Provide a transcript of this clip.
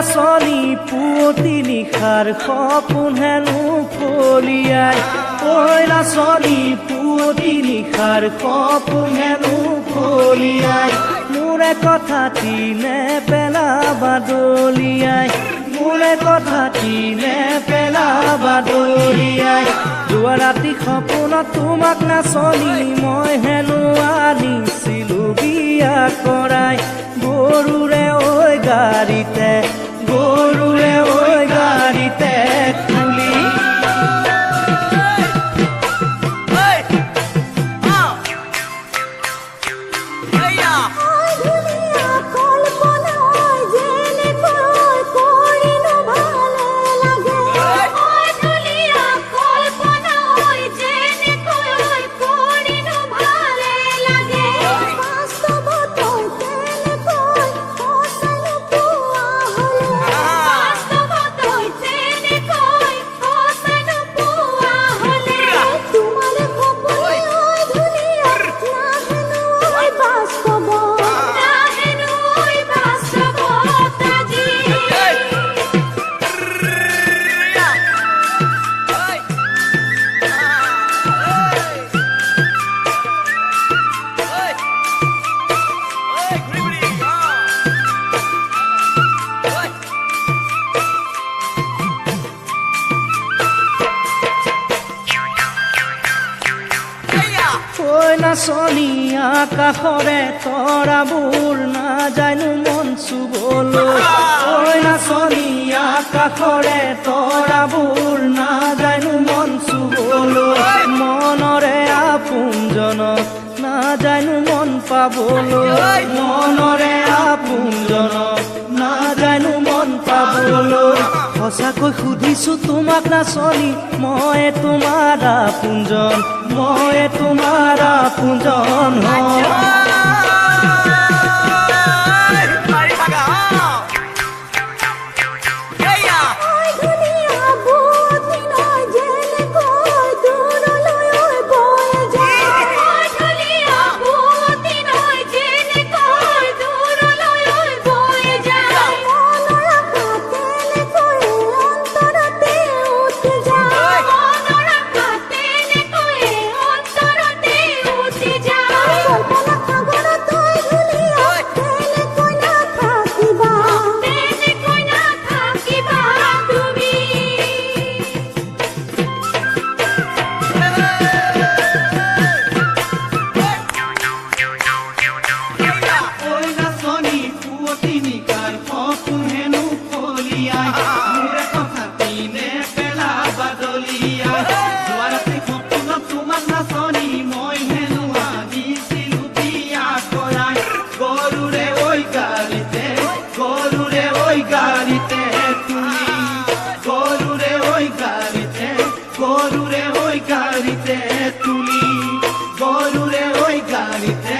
নাচনী পুৱতি নিশাৰ সপোন হেনো ফলিয়াই ঐ নাচনী পুৱতি নিশাৰ সপোন হেনো ফলিয়াই মোৰে কথাটি নেপেলাবা দলিয়াই মোৰে কথাটি নেপেলাবা দলিয়াই যোৱা ৰাতি সপোনত তোমাক নাচনী মই হেনো আনিছিলো বিয়া কৰাই গৰুৰে ঐ গাড়ীতে গৰুৰে ঐ গাড়ীতে খুলি ঐ নাচনী আকাশৰে তৰাবোৰ নাজানো মন চুবলৈ ঐ নাচনী আকাশৰে তৰাবোৰ নাজানো মন চুবলৈ মনৰে আপোনজনক নাজানো মন পাবলৈ মনৰে আপোনজনক নাজানো মন পাবলৈ সঁচাকৈ সুধিছো তোমাক নাচনী মই তোমাৰ আপোনজন মই তোমাৰ আপোনজন গৰুৰে ঐ গাড়ীতে তুলি গৰুৰে ঐ গাড়ীতে